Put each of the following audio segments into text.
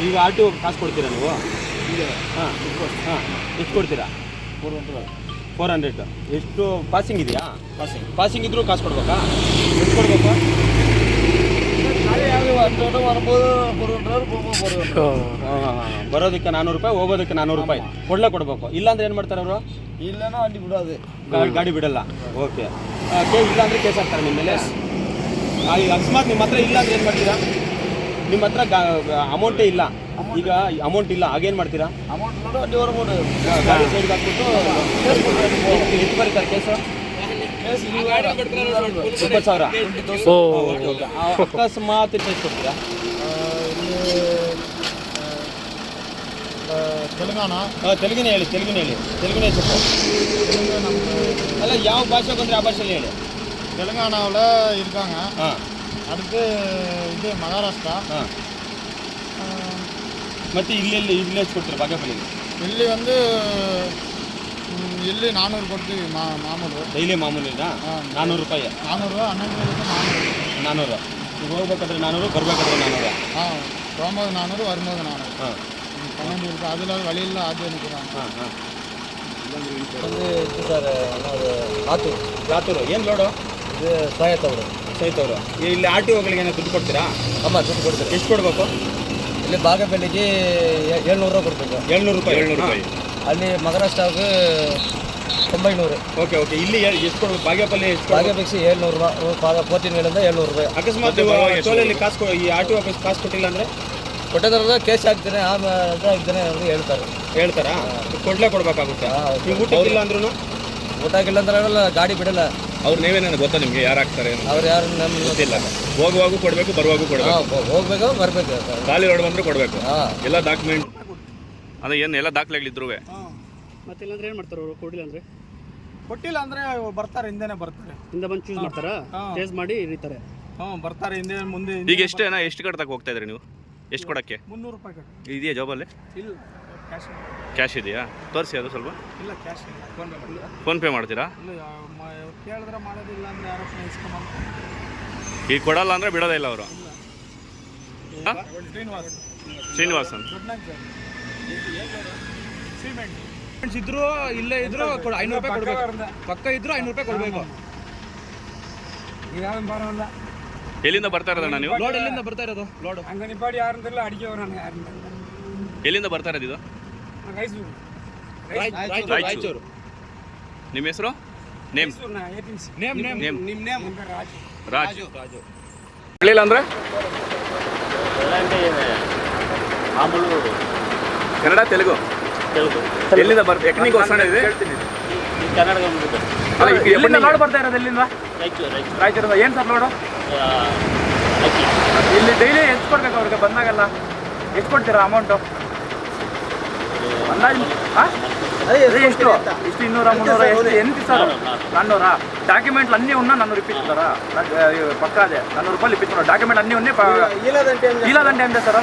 ಈಗ R T O ಕಾಸು ಕೊಡ್ತೀರಾ ನೀವು? ಹಾಂ ಹಾಂ, ಎಷ್ಟು ಕೊಡ್ತೀರಾ? 400. ಎಷ್ಟು ಪಾಸಿಂಗ್ ಇದೆಯಾ? ಪಾಸಿಂಗ್ ಇದ್ರೂ ಕಾಸು ಕೊಡ್ಬೇಕಾ? ಎಷ್ಟು ಕೊಡ್ಬೇಕು? ಬರೋದಕ್ಕೆ 400 ರೂಪಾಯಿ, ಹೋಗೋದಕ್ಕೆ 400 ರೂಪಾಯಿ ಕೊಡಬೇಕು. ಇಲ್ಲಾಂದ್ರೆ ಏನು ಮಾಡ್ತಾರೆ ಅವರು? ಇಲ್ಲನೋ ಅಲ್ಲಿ ಬಿಡೋದು, ಗಾಡಿ ಬಿಡಲ್ಲ. ಓಕೆ, ಇಲ್ಲಾಂದ್ರೆ ಕೇಸ್ ಹಾಕ್ತಾರೆ ನಿಮ್ಮ ಮೇಲೆ. ಈಗ ಅಕಸ್ಮಾತ್ ನಿಮ್ಮ ಹತ್ರ ಇಲ್ಲ ಅಂದ್ರೆ ಏನು ಮಾಡ್ತೀರಾ? ನಿಮ್ಮ ಹತ್ರ ಅಮೌಂಟೇ ಇಲ್ಲ, ಈಗ ಅಮೌಂಟ್ ಇಲ್ಲ, ಆಗೇನು ಮಾಡ್ತೀರಾ? ಅಮೌಂಟ್ ನೋಡು ಅಲ್ಲಿ ಹೊರಬೋದು, ಗಾಡಿ ಸೈಡ್ಗೆ ಹಾಕ್ಬಿಟ್ಟು ಎಷ್ಟು ಬರೀತಾರೆ ಕೇಸು? 20,000. ಅಕಸ್ಮಾತ್ ಎಷ್ಟು ಕೊಡ್ತೀರಾ? ತೆಲುಗಿನೇ ಹೇಳಿ ಸ್ವಲ್ಪ. ಅಲ್ಲ, ಯಾವ ಭಾಷೆ ಬಂದರೆ ಆ ಭಾಷೆಯಲ್ಲಿ ಹೇಳಿ. தெலுங்கானாவில் இருக்காங்க. அடுத்து இது மகாராஷ்டிரா. ಮತ್ತು ಇಲ್ಲಿ ಎಷ್ಟು ಕೊಡ್ತೀರಾ ಬಾಗೇಪಲ್ಲಿಗೆ? ಇಲ್ಲಿ வந்து ಇಲ್ಲಿ 400 ಕೊಡ್ತೀವಿ, ಮಾಮೂಲು ಡೈಲಿ ಮಾಮೂಲಿನಾ? 400 ರೂಪಾಯಿ. 400 400. ಈಗ ಹೋಗ್ಬೇಕಾದ್ರೆ 400, ಬರಬೇಕಾದ್ರೆ 400. போகும்போது 400, வரும்போது 400. 12 இருக்குது. அதில் வழியில் ஆட்டு நிற்கிறாங்க. ಇದು ಸರ್ ಲಾತೂರು. ಏನು ಲೋಡು? ಇದು ಸಾಯತ್ತವರು. ಇಲ್ಲಿ ಆರ್ ಟಿ ಒಗಳಿಗೆ ಏನೋ ದುಡ್ಡು ಕೊಡ್ತೀರಾ? ಅಮ್ಮ ದುಡ್ಡು ಕೊಡ್ತೀರಿ. ಎಷ್ಟು ಕೊಡಬೇಕು? ಇಲ್ಲಿ ಬಾಗೇಪಲ್ಲಿಗೆ 700 ರೂಪಾಯಿ ಕೊಡ್ಬೇಕು. 700 ರೂಪಾಯಿ. ಅಲ್ಲಿ ಮಹಾರಾಷ್ಟ್ರಕ್ಕೆ 900. ಓಕೆ. ಇಲ್ಲಿ ಎಷ್ಟು ಕೊಡ್ಬೇಕು? ಬಾಗೇಪಲ್ಲಿ 700 ರೂಪಾಯಿ. 14 ಮೇಲಿಂದ 700 ರೂಪಾಯಿ. ಅಕಸ್ಮಾತ್ ಟೋಲಲ್ಲಿ ಕಾಸು, ಈ ಆರ್ ಟಿ ಒ ಕಾಸು ಕೊಟ್ಟಿಲ್ಲ ಅಂದರೆ ಕೊಟ್ಟದ್ರ ಕೇಸ್ ಹಾಕ್ತೇನೆ, ಆಮೇಲೆ ಇದ್ದೇನೆ ಅವರು ಹೇಳ್ತಾರಾ? ಕೊಡಬೇಕಾಗುತ್ತೆ. ನೀವು ಊಟ ಇಲ್ಲ ಅಂದ್ರೂ? ಊಟ ಆಗಿಲ್ಲ ಅಂದ್ರೆ ಗಾಡಿ ಬಿಡಲ್ಲ. ಅವ್ರು ನೀವೇನ ಗೊತ್ತಾ ನಿಮಗೆ ಯಾರು ಹಾಕ್ತಾರೆ? ಅವ್ರು ಯಾರು ನಮ್ಗೆ ಗೊತ್ತಿಲ್ಲ. ಹೋಗುವಾಗೂ ಕೊಡಬೇಕು, ಬರುವಾಗೂ ಕೊಡಬೇಕು. ಹೋಗ್ಬೇಕು, ಬರಬೇಕು. ಖಾಲಿ ರೋಡ್ ಬಂದರೂ ಕೊಡಬೇಕು. ಎಲ್ಲ ಡಾಕ್ಯುಮೆಂಟ್ ಅದೇ ಏನು ಎಲ್ಲ ದಾಖಲೆಗಳಿದ್ರು. ಮತ್ತೆ ಇಲ್ಲಾಂದ್ರೆ ಏನು ಮಾಡ್ತಾರೆ ಅವರು? ಕೊಟ್ಟಿಲ್ಲ ಅಂದರೆ ಬರ್ತಾರೆ, ಹಿಂದೆ ಬಂದು ಚೂಸ್ ಮಾಡ್ತಾರಾ? ಚೇಸ್ ಮಾಡಿ ಇರೀತಾರೆ. ಬರ್ತಾರೆ ಹಿಂದೆ ಮುಂದೆ. ಈಗ ಎಷ್ಟು ಕಟ್ಟಕ್ಕೆ ಹೋಗ್ತಾ ಇದ್ರಿ ನೀವು? ಎಷ್ಟು ಕೊಡೋಕ್ಕೆ? 300 ರೂಪಾಯಿ ಕಟ್ಟಿ. ಇದೆಯಾ ಜಾಬಲ್ಲಿ? ಇಲ್ಲ, ಕ್ಯಾಶ್ ಇದೆಯಾ? ತೋರಿಸಿ ಅದು ಸ್ವಲ್ಪ. ಇಲ್ಲ, ಕ್ಯಾಶ್ ಇಲ್ಲ, ಫೋನ್ಪೇ ಮಾಡ್ತೀರಾ? ಇಲ್ಲ, ಕೇಳಿದ್ರೆ ಮಾಡೋದಿಲ್ಲ ಅಂದ್ರೆ ಯಾರೋ ಇಸ್ಕೊಂಬಂದು. ಈಗ ಕೊಡಲ್ಲ ಅಂದರೆ ಬಿಡೋದೇ ಇಲ್ಲ ಅವರು. ಶ್ರೀನಿವಾಸನ್ ಸಿಮೆಂಟ್ ಇದ್ರು ಇಲ್ಲೇ ಇದ್ರು 500 ರೂಪಾಯಿ ಕೊಡಬೇಕು. ಪಕ್ಕ ಇದ್ರು 500 ರೂಪಾಯಿ ಕೊಡಬೇಕು. ಬರೋಲ್ಲ. ಎಲ್ಲಿಂದ ಬರ್ತಾ ಇರೋದಣ್ಣ ನೀವು? ಲೋಡ್ ಎಲ್ಲಿಂದ ಬರ್ತಾ ಇರೋದು? ಲೋಡ್ ಅಂಗನವಾಡಿ ಯಾರಂದಿಲ್ಲ, ಅಡಿಗೆ ಅವರು ಯಾರಿಂದ. ಎಲ್ಲಿಂದ ಬರ್ತಾ ಇರೋದು ಇದು? ರಾಯಚೂರು. ನಿಮ್ಮ ಹೆಸರು? ರಾಜು. ಹೇಳಿಲ್ಲ ಅಂದರೆ ಕನ್ನಡ, ತೆಲುಗು. ಎಲ್ಲಿಂದ ಬರ್ತಾ? ಎಕನಿಗೆ ಹೊಸಣ ಇದೆ ಎಲ್ಲಿಂದ ಲೋಡ್ ಬರ್ತಾ ಇರೋದು? ಎಲ್ಲಿಂದ? ರಾಯಚೂರಿಂದ. ಏನು ಸರ್ ಲೋಡು? ಇಲ್ಲಿ ಡೈಲಿ ಎಷ್ಟು ಕೊಡ್ಬೇಕು ಅವ್ರಿಗೆ ಬಂದಾಗೆಲ್ಲ? ಎಷ್ಟು ಕೊಡ್ತೀರಾ ಅಮೌಂಟು? ಅಂದಾಜು ಎಷ್ಟು? 200, 300 ఎంత సార్? 400. డాక్యుమెంట్లు అన్నీ ఉన్నా నన్ను ఇప్పిస్తారా? పక్కా అదే 400 రూపాయలు ఇప్పిస్తున్నారు. డాక్యుమెంట్ అన్నీ ఉన్నాయి. ఇలాదంటే ఏం చేస్తారా?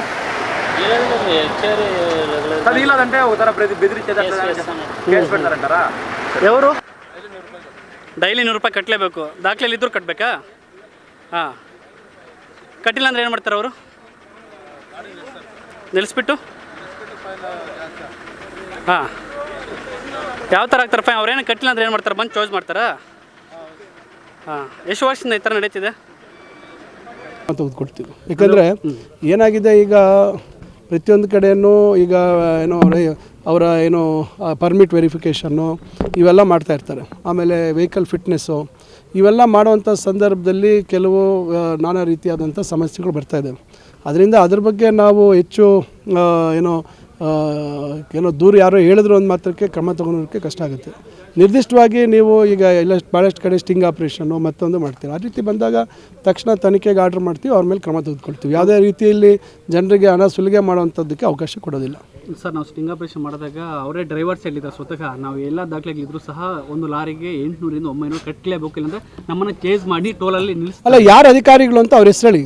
అది ఇలాదంటే ఒక ತರ బెదిరించేది, కేసు పెడతారంటారా? ఎవరు? ಡೈಲಿ 100 ರೂಪಾಯಿ ಕಟ್ಟಲೇಬೇಕು. ದಾಖಲೆಯಲ್ಲಿ ಇದ್ರೂ ಕಟ್ಟಬೇಕಾ? ಹಾಂ. ಕಟ್ಟಿಲ್ಲ ಅಂದರೆ ಏನು ಮಾಡ್ತಾರೆ ಅವರು? ನಿಲ್ಲಿಸ್ಬಿಟ್ಟು ಹಾಂ ಯಾವ ಥರ ಆಗ್ತಾರೆ ಫೈನ್? ಅವ್ರೇನು ಕಟ್ಟಿಲ್ಲ ಅಂದರೆ ಏನು ಮಾಡ್ತಾರೆ? ಬಂದು ಚೋಸ್ ಮಾಡ್ತಾರಾ? ಹಾಂ. ಎಷ್ಟು ವರ್ಷದಿಂದ ಈ ಥರ ನಡೀತಿದೆ? ತೆಗೆದುಕೊಡ್ತೀವಿ. ಯಾಕಂದರೆ ಏನಾಗಿದೆ, ಈಗ ಪ್ರತಿಯೊಂದು ಕಡೆಯೂ ಈಗ ಅವರ ಪರ್ಮಿಟ್ ವೆರಿಫಿಕೇಷನ್ನು ಇವೆಲ್ಲ ಮಾಡ್ತಾಯಿರ್ತಾರೆ. ಆಮೇಲೆ ವೆಹಿಕಲ್ ಫಿಟ್ನೆಸ್ಸು ಇವೆಲ್ಲ ಮಾಡುವಂಥ ಸಂದರ್ಭದಲ್ಲಿ ಕೆಲವು ನಾನಾ ರೀತಿಯಾದಂಥ ಸಮಸ್ಯೆಗಳು ಬರ್ತಾಯಿದೆ. ಅದರಿಂದ ಅದ್ರ ಬಗ್ಗೆ ನಾವು ಹೆಚ್ಚು ದೂರ ಯಾರೋ ಹೇಳಿದ್ರು ಒಂದು ಮಾತ್ರಕ್ಕೆ ಕ್ರಮ ತೊಗೊಳೋದಕ್ಕೆ ಕಷ್ಟ ಆಗುತ್ತೆ. ನಿರ್ದಿಷ್ಟವಾಗಿ ನೀವು ಈಗ ಭಾಳಷ್ಟು ಕಡೆ ಸ್ಟಿಂಗ್ ಆಪ್ರೇಷನ್ನು ಮತ್ತೊಂದು ಮಾಡ್ತೀವಿ. ಆ ರೀತಿ ಬಂದಾಗ ತಕ್ಷಣ ತನಿಖೆಗೆ ಆರ್ಡ್ರ್ ಮಾಡ್ತೀವಿ, ಅವ್ರ ಮೇಲೆ ಕ್ರಮ ತೆಗೆದುಕೊಳ್ತೀವಿ. ಯಾವುದೇ ರೀತಿಯಲ್ಲಿ ಜನರಿಗೆ ಹಣ ಸುಲಿಗೆ ಮಾಡುವಂಥದ್ದಕ್ಕೆ ಅವಕಾಶ ಕೊಡೋದಿಲ್ಲ. ಸರ್, ನಾವು ಸ್ಟಿಂಗ್ ಆಪರೇಷನ್ ಮಾಡಿದಾಗ ಅವರೇ ಡ್ರೈವರ್ಸ್ ಹೇಳಿದ್ದಾರೆ ಸ್ವತಃ, ನಾವು ಎಲ್ಲ ದಾಖಲೆಗಳಿದ್ರು ಸಹ ಒಂದು ಲಾರಿಗೆ 800ರಿಂದ 900 ಕಟ್ಟಲೇಬೇಕು, ಇಲ್ಲಾಂದರೆ ನಮ್ಮನ್ನು ಚೇಸ್ ಮಾಡಿ ಟೋಲಲ್ಲಿ ನಿಲ್ಲಿಸ್ತಾರೆ. ಅಲ್ಲ, ಯಾರು ಅಧಿಕಾರಿಗಳು ಅಂತ ಅವ್ರ ಹೆಸರು ಹೇಳಿ.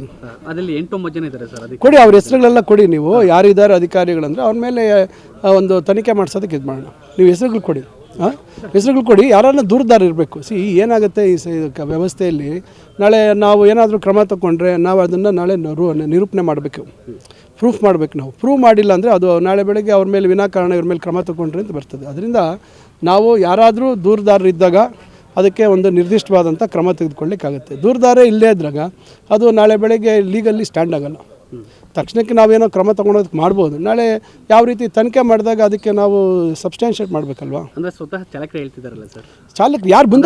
ಅದರಲ್ಲಿ 8-9 ಜನ ಇದ್ದಾರೆ ಸರ್. ಅದಕ್ಕೆ ಕೊಡಿ, ಅವ್ರ ಹೆಸರುಗಳೆಲ್ಲ ಕೊಡಿ. ನೀವು ಯಾರಿದ್ದಾರೆ ಅಧಿಕಾರಿಗಳಂದರೆ ಅವ್ರ ಮೇಲೆ ಒಂದು ತನಿಖೆ ಮಾಡಿಸೋದಕ್ಕೆ ಇದು ಮಾಡೋಣ. ನೀವು ಹೆಸರುಗಳು ಕೊಡಿ. ಹೆಸರುಗಳು ಕೊಡಿ, ಯಾರನ್ನ ದೂರದಾರ ಇರಬೇಕು. ಏನಾಗುತ್ತೆ ಈ ವ್ಯವಸ್ಥೆಯಲ್ಲಿ, ನಾಳೆ ನಾವು ಏನಾದರೂ ಕ್ರಮ ತಗೊಂಡ್ರೆ ನಾವು ಅದನ್ನು ನಾಳೆ ನಿರೂಪಣೆ ಮಾಡಬೇಕು, ಪ್ರೂಫ್ ಮಾಡಬೇಕು. ನಾವು ಪ್ರೂವ್ ಮಾಡಿಲ್ಲ ಅಂದರೆ ಅದು ನಾಳೆ ಬೆಳಗ್ಗೆ ಅವ್ರ ಮೇಲೆ ವಿನಾಕಾರಣ ಇವ್ರ ಮೇಲೆ ಕ್ರಮ ತಗೊಂಡ್ರೆ ಅಂತ ಬರ್ತದೆ. ಅದರಿಂದ ನಾವು ಯಾರಾದರೂ ದೂರದಾರರಿದ್ದಾಗ ಅದಕ್ಕೆ ಒಂದು ನಿರ್ದಿಷ್ಟವಾದಂಥ ಕ್ರಮ ತೆಗೆದುಕೊಳ್ಳಿಕ್ಕಾಗುತ್ತೆ. ದೂರದಾರೇ ಇಲ್ಲೇ ಇದ್ದಾಗ ಅದು ನಾಳೆ ಬೆಳಗ್ಗೆ ಲೀಗಲ್ಲಿ ಸ್ಟ್ಯಾಂಡ್ ಆಗೋಲ್ಲ. ತಕ್ಷಣಕ್ಕೆ ನಾವೇನೋ ಕ್ರಮ ತೊಗೊಳೋದಕ್ಕೆ ಮಾಡ್ಬೋದು, ನಾಳೆ ಯಾವ ರೀತಿ ತನಿಖೆ ಮಾಡಿದಾಗ ಅದಕ್ಕೆ ನಾವು ಸಬ್ಸ್ಟ್ಯಾನ್ಷಿಯೇಟ್ ಮಾಡಬೇಕಲ್ವಾ. ಅಂದರೆ ಸ್ವತಃ ಚಾಲಕರು ಹೇಳ್ತಿದ್ದಾರಲ್ಲ ಸರ್, ಚಾಲಕ ಯಾರು ಬಂದ